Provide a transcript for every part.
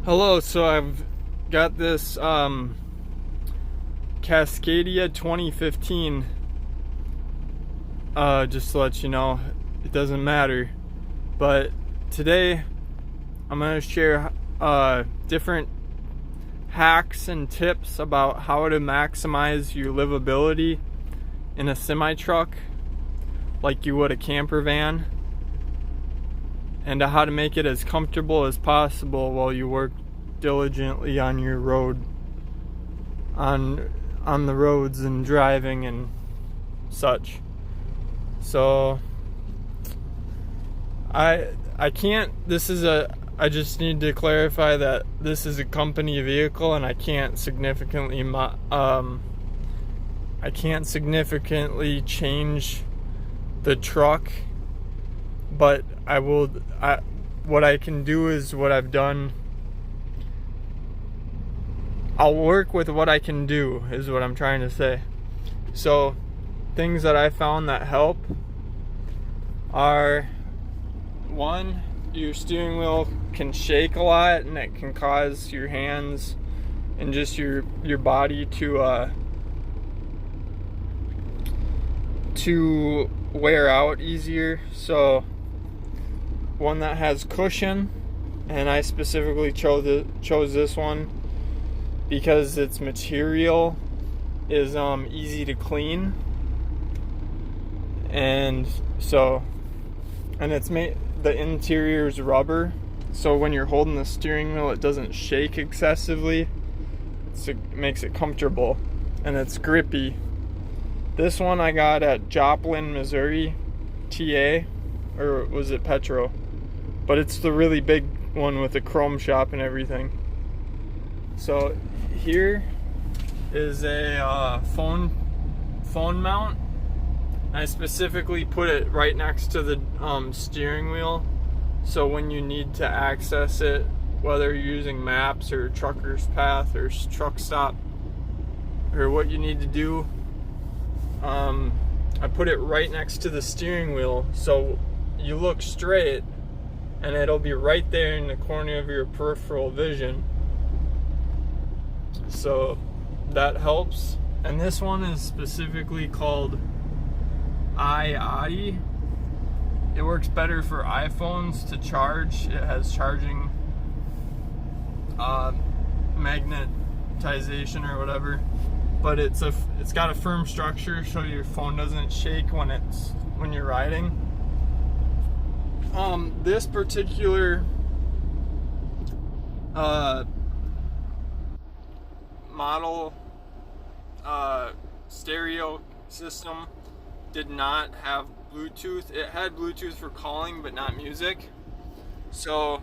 Hello, so I've got this Cascadia 2015. Just to let you know, it doesn't matter. But today I'm going to share different hacks and tips about how to maximize your livability in a semi-truck like you would a camper van, and how to make it as comfortable as possible while you work diligently on your road, on the roads and driving and such. So I just need to clarify that this is a company vehicle and I can't significantly change the truck, but what I can do is what I've done. I'll work with what I can do is what I'm trying to say. So things that I found that help are, one, your steering wheel can shake a lot and it can cause your hands and just your body to wear out easier. So one that has cushion, and I specifically chose this one because its material is easy to clean, and it's made, the interior is rubber, so when you're holding the steering wheel it doesn't shake excessively. It makes it comfortable and it's grippy. This one I got at Joplin, Missouri, TA, or was it Petro? But it's the really big one with the chrome shop and everything. So here is a phone mount. I specifically put it right next to the steering wheel, so when you need to access it, whether you're using maps or trucker's path or truck stop or what you need to do, I put it right next to the steering wheel, so you look straight and it'll be right there in the corner of your peripheral vision. So that helps. And this one is specifically called iAudi. It works better for iPhones to charge. It has charging magnetization or whatever, but it's got a firm structure so your phone doesn't shake when you're riding. This particular model stereo system did not have Bluetooth. It had Bluetooth for calling but not music, so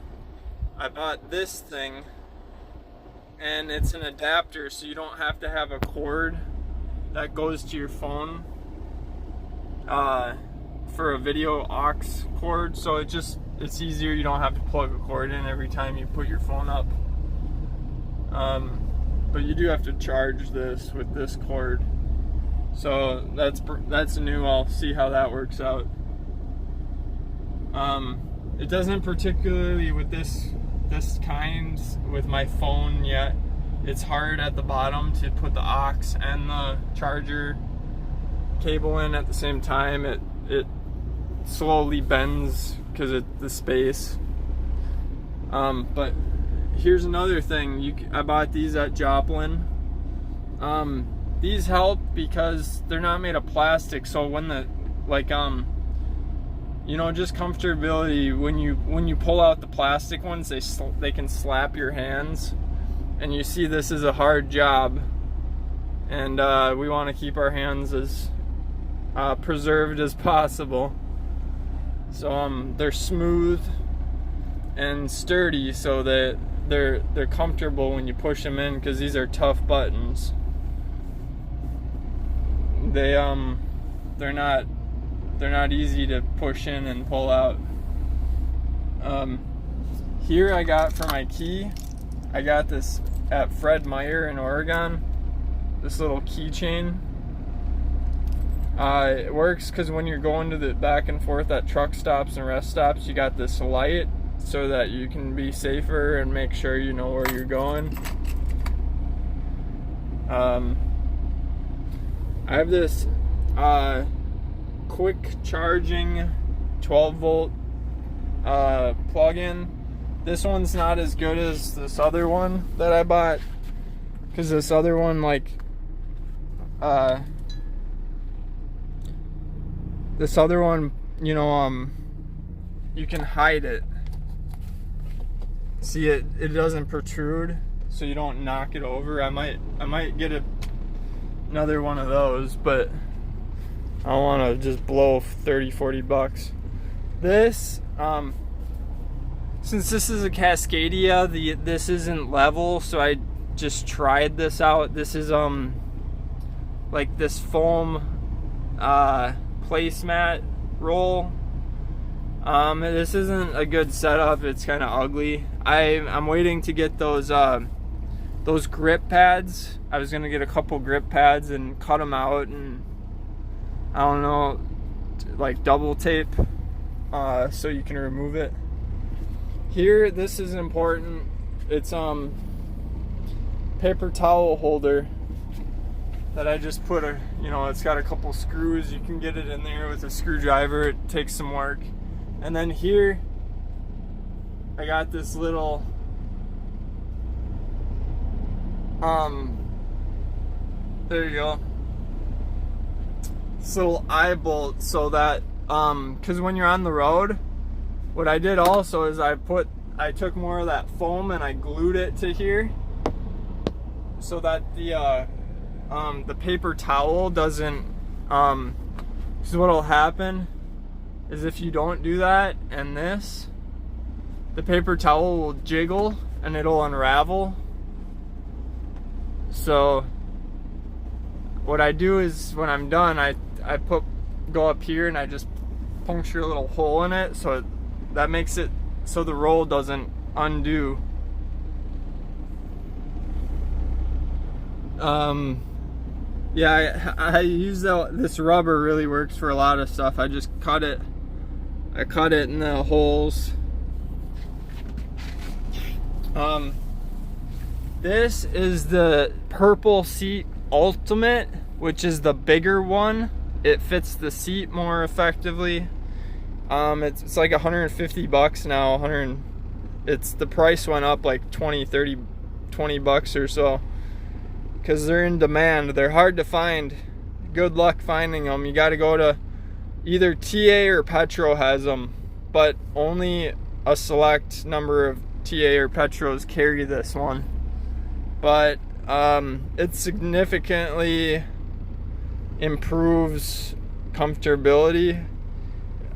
I bought this thing, and it's an adapter, so you don't have to have a cord that goes to your phone for a video aux cord. So it's easier. You don't have to plug a cord in every time you put your phone up. But you do have to charge this with this cord. So that's new. I'll see how that works out. It doesn't particularly with this kind with my phone yet. It's hard at the bottom to put the aux and the charger cable in at the same time. It slowly bends because of the space. But here's another thing. I bought these at Joplin. These help because they're not made of plastic, so when just comfortability, when you pull out the plastic ones, they can slap your hands, and you see this is a hard job, and we want to keep our hands as preserved as possible. So they're smooth and sturdy, so that they're comfortable when you push them in, because these are tough buttons. They're not easy to push in and pull out. Here I got for my key, I got this at Fred Meyer in Oregon, this little keychain. It works because when you're going to the back and forth at truck stops and rest stops, you got this light so that you can be safer and make sure you know where you're going. I have this quick charging 12 volt plug-in. This one's not as good as this other one that I bought, because this other one, like, this other one, you know, you can hide it. See, it doesn't protrude, so you don't knock it over. I might get another one of those, but I don't want to just blow 30-40 bucks. This, since this is a Cascadia, this isn't level, so I just tried this out. This is like this foam placemat roll. This isn't a good setup. It's kind of ugly. I'm waiting to get those grip pads. I was gonna get a couple grip pads and cut them out, and I don't know, like double tape, so you can remove it. Here, this is important. It's paper towel holder that I just put it's got a couple screws. You can get it in there with a screwdriver. It takes some work. And then here, I got this little there you go, this little eye bolt, so that because when you're on the road, what I did also is I took more of that foam and I glued it to here, so that the paper towel doesn't, because what'll happen is if you don't do that, and the paper towel will jiggle and it'll unravel. So what I do is, when I'm done, I go up here and I just puncture a little hole in it, so that makes it so the roll doesn't undo. Yeah, I use this rubber. Really works for a lot of stuff. I just cut it. I cut it in the holes. This is the purple seat ultimate, which is the bigger one. It fits the seat more effectively. It's like 150 bucks now. The price went up like 20 bucks or so, because they're in demand. They're hard to find. Good luck finding them. You got to go to either TA or Petro has them, but only a select number of TA or Petros carry this one. But it significantly improves comfortability.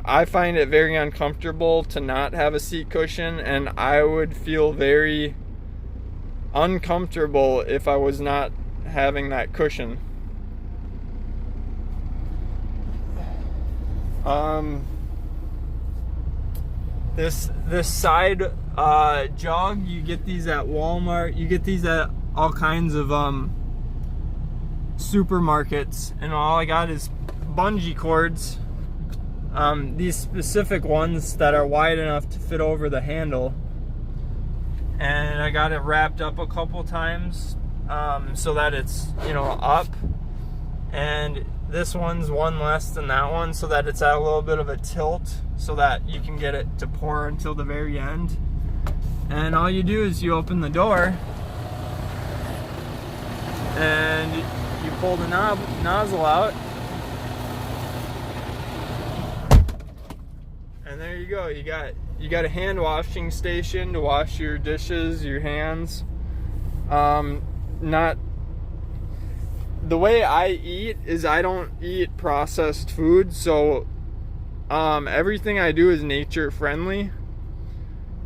I find it very uncomfortable to not have a seat cushion, and I would feel very uncomfortable if I was not having that cushion. This side jog, you get these at Walmart. You get these at all kinds of supermarkets, and all I got is bungee cords. These specific ones that are wide enough to fit over the handle, and I got it wrapped up a couple times so that it's up, and this one's one less than that one, so that it's at a little bit of a tilt, so that you can get it to pour until the very end. And all you do is you open the door and you pull the nozzle out, and there you go. You got a hand washing station to wash your dishes, your hands. The way I eat is I don't eat processed food, so everything I do is nature friendly.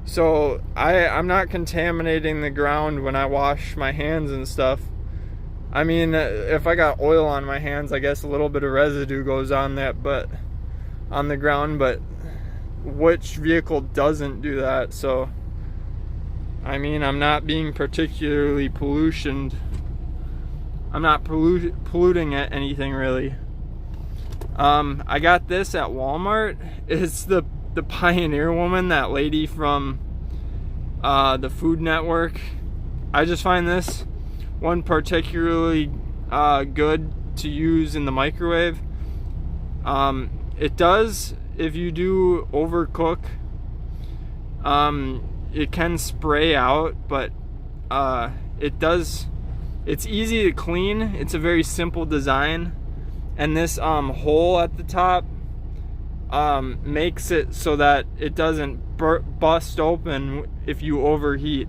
So I'm not contaminating the ground when I wash my hands and stuff. I mean, if I got oil on my hands, I guess a little bit of residue goes on that, but on the ground. But which vehicle doesn't do that? So I mean, I'm not being particularly pollutioned. I'm not polluting anything really. I got this at Walmart. It's the the pioneer woman, that lady from the Food Network. I just find this one particularly good to use in the microwave. It does, if you do overcook, it can spray out, but it's easy to clean. It's a very simple design, and this hole at the top makes it so that it doesn't bust open if you overheat.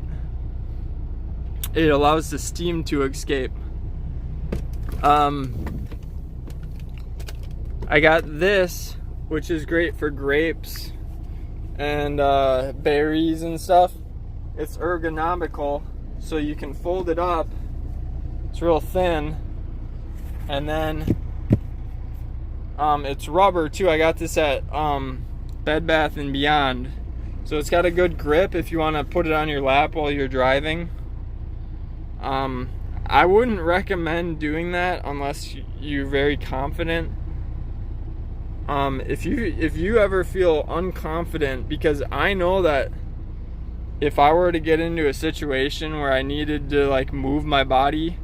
It allows the steam to escape. I got this, which is great for grapes and berries and stuff. It's ergonomical, so you can fold it up. It's real thin, and then it's rubber too. I got this at Bed Bath & Beyond, so it's got a good grip if you want to put it on your lap while you're driving. I wouldn't recommend doing that unless you're very confident. If you ever feel unconfident, because I know that if I were to get into a situation where I needed to like move my body,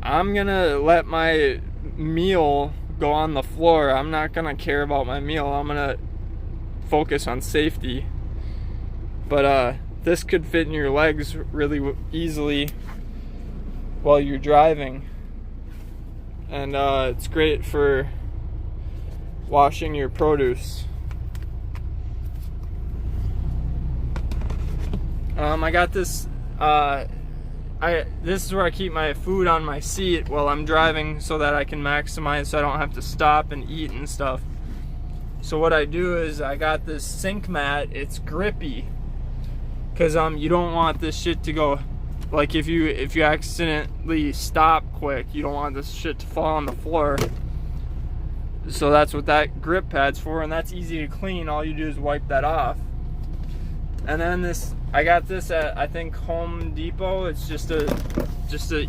I'm gonna let my meal go on the floor. I'm not gonna care about my meal. I'm gonna focus on safety. But this could fit in your legs really easily while you're driving, and it's great for washing your produce. I got this. This is where I keep my food on my seat while I'm driving, so that I can maximize, so I don't have to stop and eat and stuff. So what I do is I got this sink mat. It's grippy, because you don't want this shit to go, like if you accidentally stop quick, you don't want this shit to fall on the floor. So that's what that grip pad's for, and that's easy to clean. All you do is wipe that off. And then I got this at, I think, Home Depot. It's just a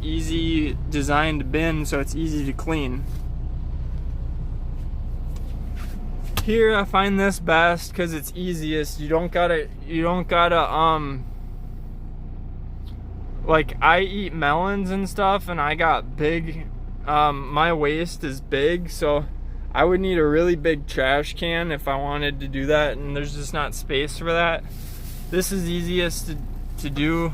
easy designed bin, so it's easy to clean. Here I find this best because it's easiest. You don't gotta like, I eat melons and stuff, and I got big, my waist is big, so I would need a really big trash can if I wanted to do that, and there's just not space for that. This is easiest to do,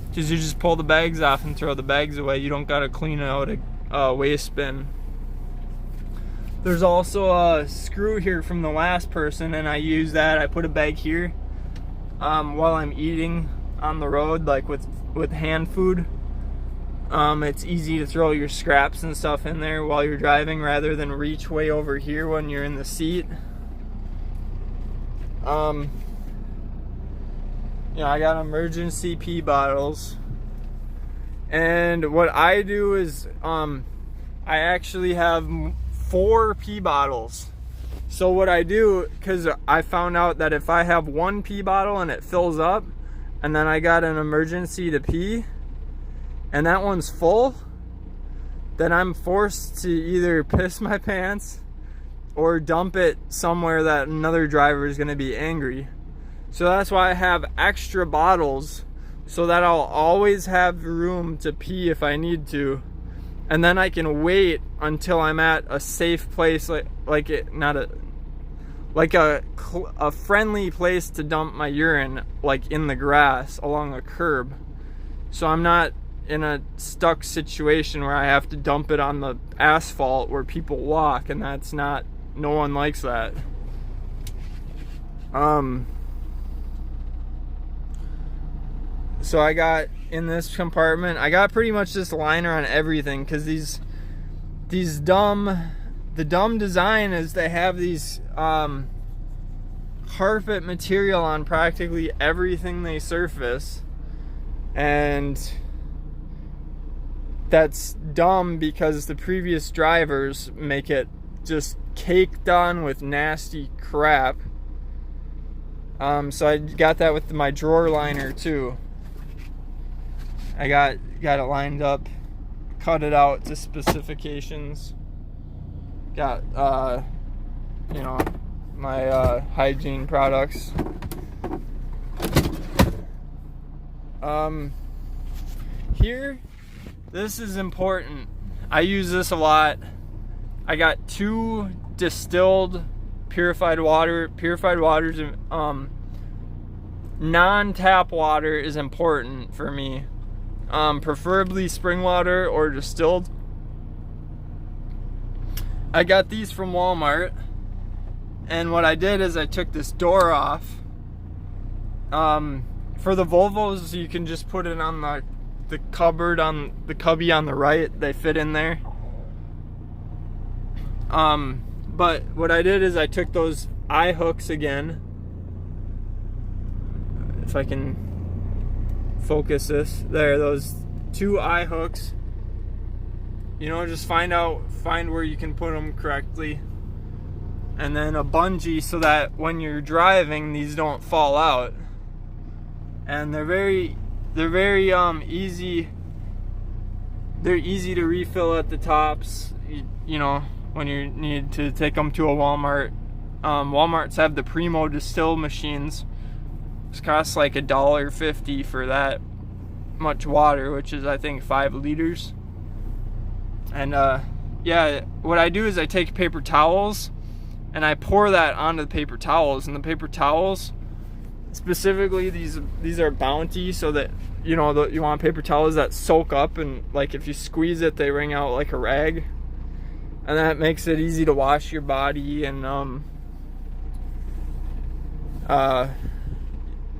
because you just pull the bags off and throw the bags away. You don't gotta clean out a waste bin. There's also a screw here from the last person, and I use that. I put a bag here while I'm eating on the road, like with hand food. It's easy to throw your scraps and stuff in there while you're driving, rather than reach way over here when you're in the seat. I got emergency pee bottles, and what I do is I actually have 4 pee bottles. So what I do, because I found out that if I have 1 pee bottle and it fills up, and then I got an emergency to pee, and that one's full, then I'm forced to either piss my pants or dump it somewhere that another driver is going to be angry. So that's why I have extra bottles, so that I'll always have room to pee if I need to, and then I can wait until I'm at a safe place, a friendly place to dump my urine, like in the grass along a curb. So I'm not in a stuck situation where I have to dump it on the asphalt where people walk, and that's not, no one likes that. So I got, in this compartment, I got pretty much this liner on everything, because the dumb design is they have these carpet material on practically everything they surface, and that's dumb because the previous drivers make it just caked on with nasty crap. So I got that with my drawer liner too. I got it lined up, cut it out to specifications. Got my hygiene products. Here, this is important. I use this a lot. I got 2 distilled purified water. Purified water's non-tap water is important for me. Preferably spring water or distilled. I got these from Walmart, and what I did is I took this door off. For the Volvos, you can just put it on the cupboard, on the cubby on the right. They fit in there. But what I did is I took those eye hooks again. If I can focus this. There, those 2 eye hooks. You know, just find where you can put them correctly. And then a bungee so that when you're driving, these don't fall out. And they're very easy. They're easy to refill at the tops. You know, when you need to take them to a Walmart. Walmarts have the Primo distill machines. It costs like $1.50 for that much water, which is I think 5 liters. And yeah, what I do is I take paper towels and I pour that onto the paper towels. And the paper towels, specifically these are Bounty, so that you know you want paper towels that soak up, and like if you squeeze it, they wring out like a rag, and that makes it easy to wash your body and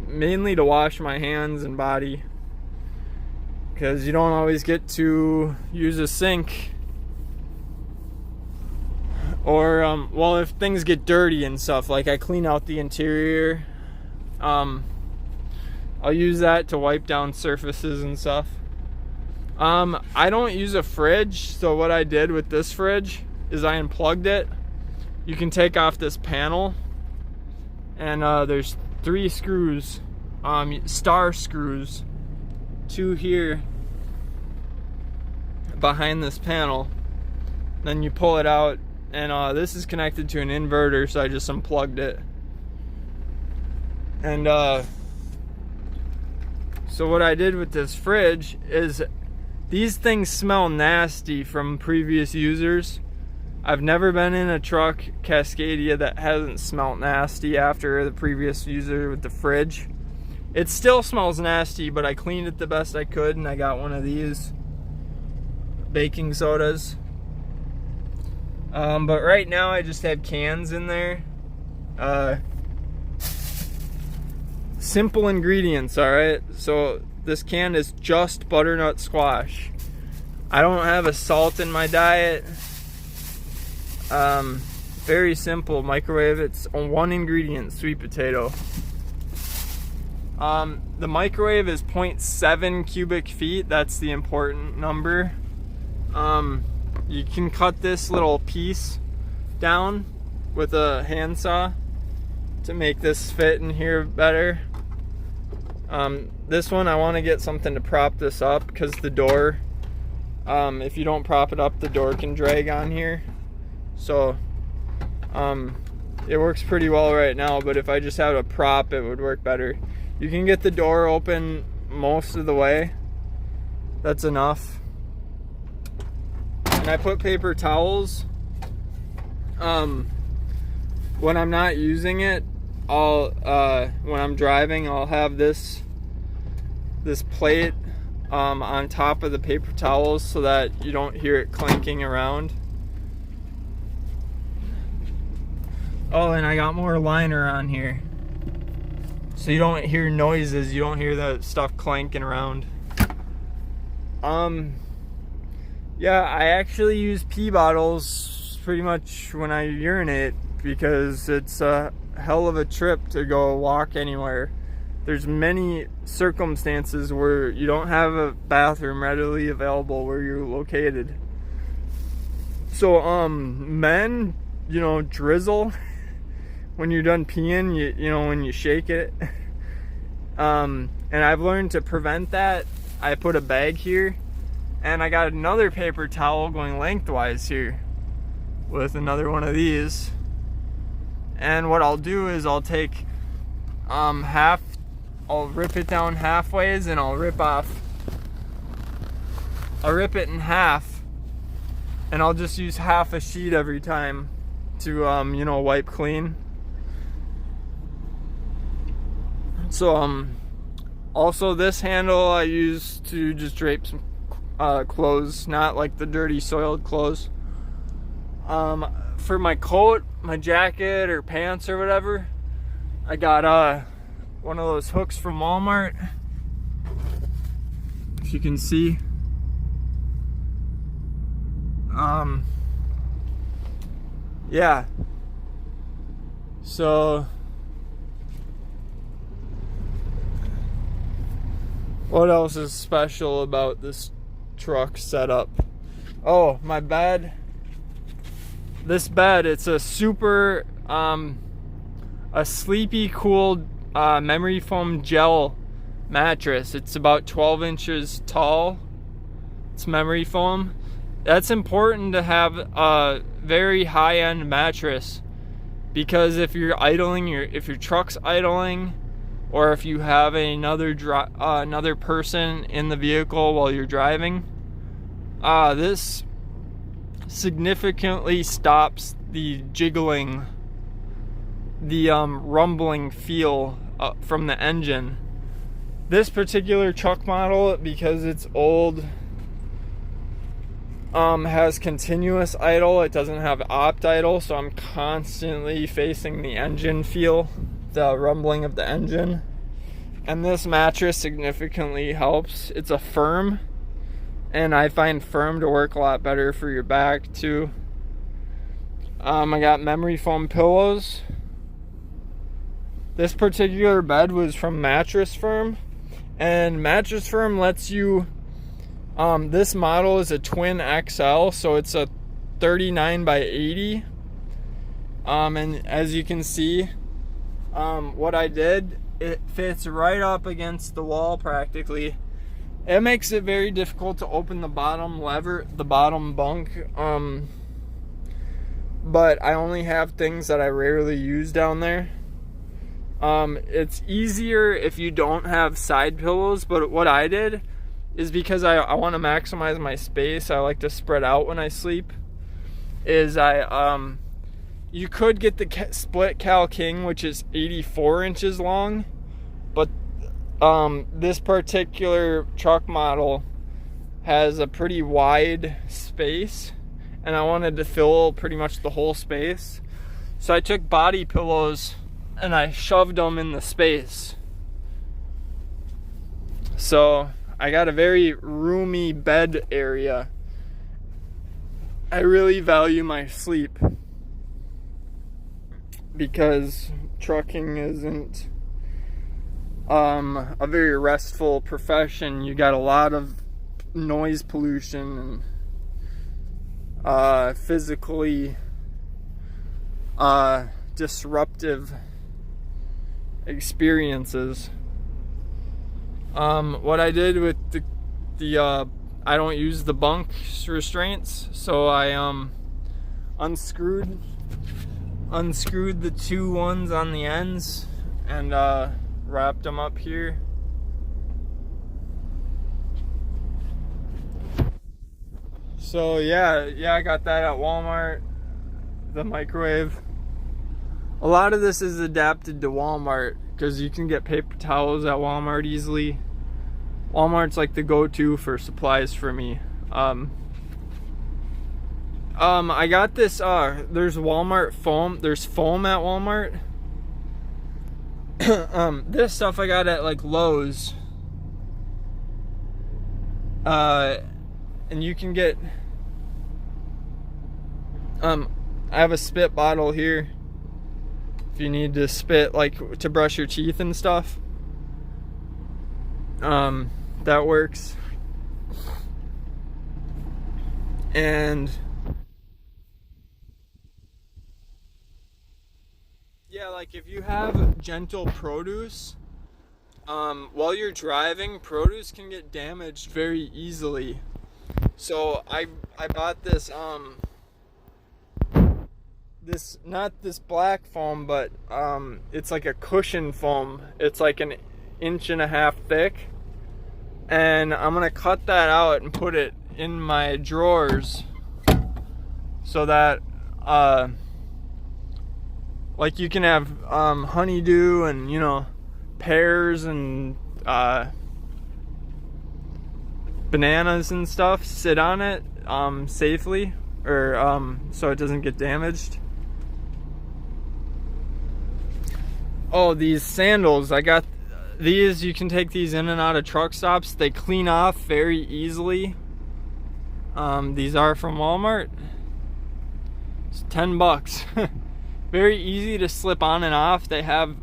mainly to wash my hands and body, because you don't always get to use a sink, or well, if things get dirty and stuff, like I clean out the interior, I'll use that to wipe down surfaces and stuff. I don't use a fridge, so what I did with this fridge is I unplugged it. You can take off this panel, and there's 3 screws, star screws, 2 here behind this panel. Then you pull it out, and this is connected to an inverter, so I just unplugged it. And so what I did with this fridge is, these things smell nasty from previous users. I've never been in a truck, Cascadia, that hasn't smelled nasty after the previous user with the fridge. It still smells nasty, but I cleaned it the best I could, and I got one of these baking sodas. But right now I just have cans in there. Simple ingredients, alright? So this can is just butternut squash. I don't have a salt in my diet. Very simple. Microwave. It's 1 ingredient, sweet potato. The microwave is 0.7 cubic feet. That's the important number. You can cut this little piece down with a handsaw to make this fit in here better. This one, I want to get something to prop this up, because the door, if you don't prop it up, the door can drag on here. So it works pretty well right now, but if I just had a prop, it would work better. You can get the door open most of the way. That's enough. And I put paper towels. When I'm not using it, when I'm driving, I'll have this plate on top of the paper towels so that you don't hear it clanking around. Oh, and I got more liner on here, so you don't hear noises. You don't hear the stuff clanking around. Yeah, I actually use pee bottles pretty much when I urinate, because it's a hell of a trip to go walk anywhere. There's many circumstances where you don't have a bathroom readily available where you're located. So men, drizzle when you're done peeing, when you shake it. And I've learned to prevent that. I put a bag here, and I got another paper towel going lengthwise here with another one of these. And what I'll do is I'll take half, I'll rip it down halfways, and I'll rip it in half, and I'll just use half a sheet every time to wipe clean. So also this handle I use to just drape some clothes, not like the dirty soiled clothes. For my coat, my jacket, or pants or whatever, I got one of those hooks from Walmart, if you can see. Yeah, so what else is special about this truck setup? Oh, my bed. This bed, it's a super a sleepy cool memory foam gel mattress. It's about 12 inches tall. It's memory foam. That's important to have a very high-end mattress, because if you're idling, if your truck's idling, or if you have another person in the vehicle while you're driving, this significantly stops the jiggling, the rumbling feel from the engine. This particular truck model, because it's old, has continuous idle. It doesn't have opt idle, so I'm constantly facing the engine feel, the rumbling of the engine. And this mattress significantly helps. It's a firm, and I find firm to work a lot better for your back too. I got memory foam pillows. This particular bed was from Mattress Firm, and Mattress Firm lets you, this model is a twin XL, so it's a 39 by 80. And as you can see, what I did, it fits right up against the wall practically. It makes it very difficult to open the bottom lever, the bottom bunk. But I only have things that I rarely use down there. It's easier if you don't have side pillows, but what I did is, because I want to maximize my space, I like to spread out when I sleep, is you could get the split Cal King, which is 84 inches long, but this particular truck model has a pretty wide space, and I wanted to fill pretty much the whole space. So I took body pillows and I shoved them in the space. So I got a very roomy bed area. I really value my sleep, because trucking isn't a very restful profession. You got a lot of noise pollution and physically disruptive experiences. What I did with the I don't use the bunk restraints, so I unscrewed the two ones on the ends and wrapped them up here. So yeah, I got that at Walmart. The microwave. A lot of this is adapted to Walmart, because you can get paper towels at Walmart easily. Walmart's like the go-to for supplies for me. I got this, there's Walmart foam. There's foam at Walmart. This stuff I got at like Lowe's. And you can get, I have a spit bottle here. If you need to spit, like to brush your teeth and stuff. That works. And yeah, like if you have gentle produce, while you're driving, produce can get damaged very easily. So I bought this this, not this black foam, but it's like a cushion foam. It's like an 1.5 inches thick, and I'm gonna cut that out and put it in my drawers so that like you can have honeydew and, you know, pears and bananas and stuff sit on it safely, or so it doesn't get damaged. Oh, these sandals, I got these. You can take these in and out of truck stops. They clean off very easily. These are from Walmart. It's $10. Very easy to slip on and off. They have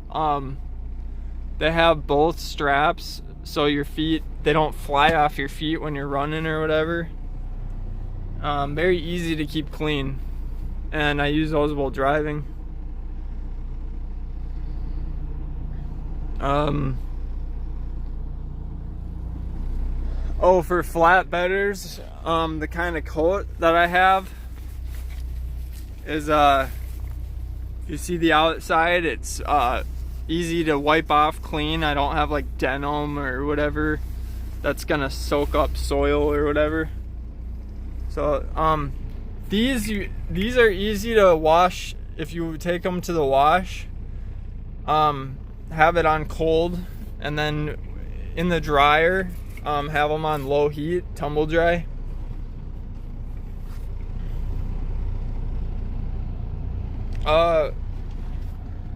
both straps, so your feet, they don't fly off your feet when you're running or whatever. Very easy to keep clean, and I use those while driving. Oh, for flatbedders, the kind of coat that I have is you see the outside, it's easy to wipe off clean. I don't have like denim or whatever that's gonna soak up soil or whatever. So these are easy to wash if you take them to the wash. Have it on cold, and then in the dryer, have them on low heat, tumble dry.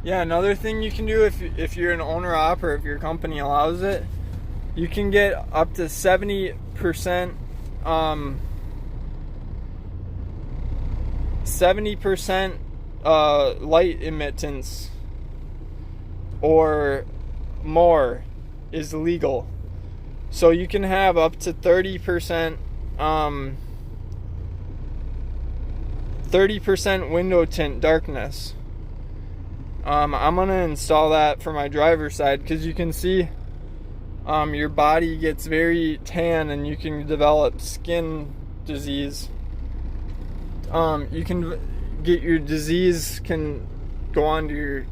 Yeah, another thing you can do if you're an owner op, or if your company allows it, you can get up to 70% 70% light emittance or more is legal. So you can have up to 30% 30% window tint darkness. I'm gonna install that for my driver's side, because you can see your body gets very tan and you can develop skin disease. You can get your disease can go onto your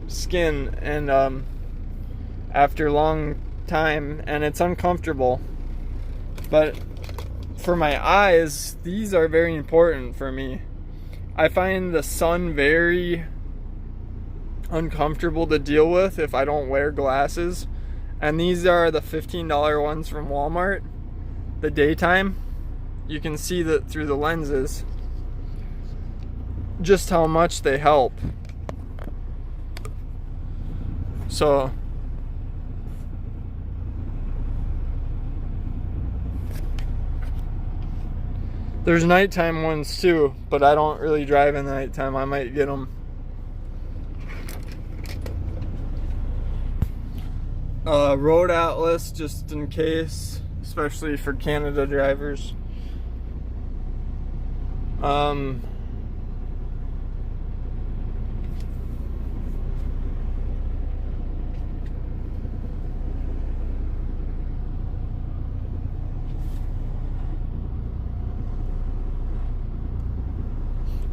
skin, and after a long time, and it's uncomfortable. But for my eyes, these are very important for me. I find the sun very uncomfortable to deal with if I don't wear glasses, and these are the $15 ones from Walmart. The daytime, you can see that through the lenses just how much they help. So there's nighttime ones too, but I don't really drive in the nighttime. I might get them. Road atlas, just in case, especially for Canada drivers.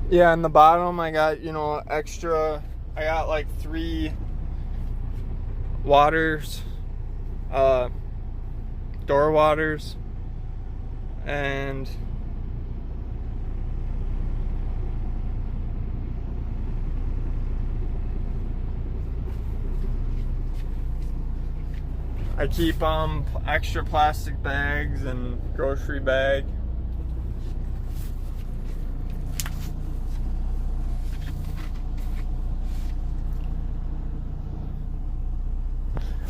Yeah, in the bottom I got, extra. I got like 3 waters, door waters, and I keep extra plastic bags and grocery bag.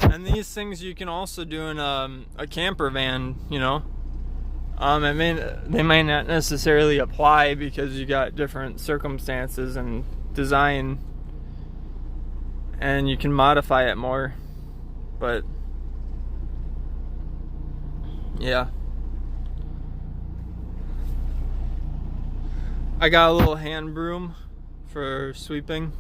And these things you can also do in a camper van, they might not necessarily apply because you got different circumstances and design, and you can modify it more. But yeah, I got a little hand broom for sweeping.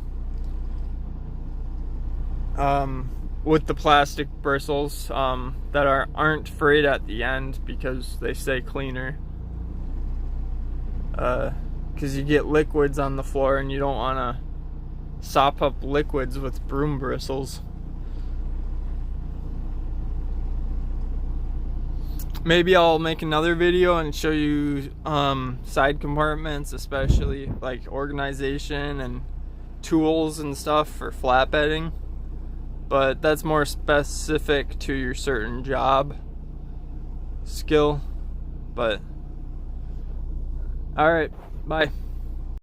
With the plastic bristles that aren't frayed at the end because they stay cleaner. because you get liquids on the floor and you don't want to sop up liquids with broom bristles. Maybe I'll make another video and show you side compartments, especially like organization and tools and stuff for flatbedding. But that's more specific to your certain job skill. But alright, bye.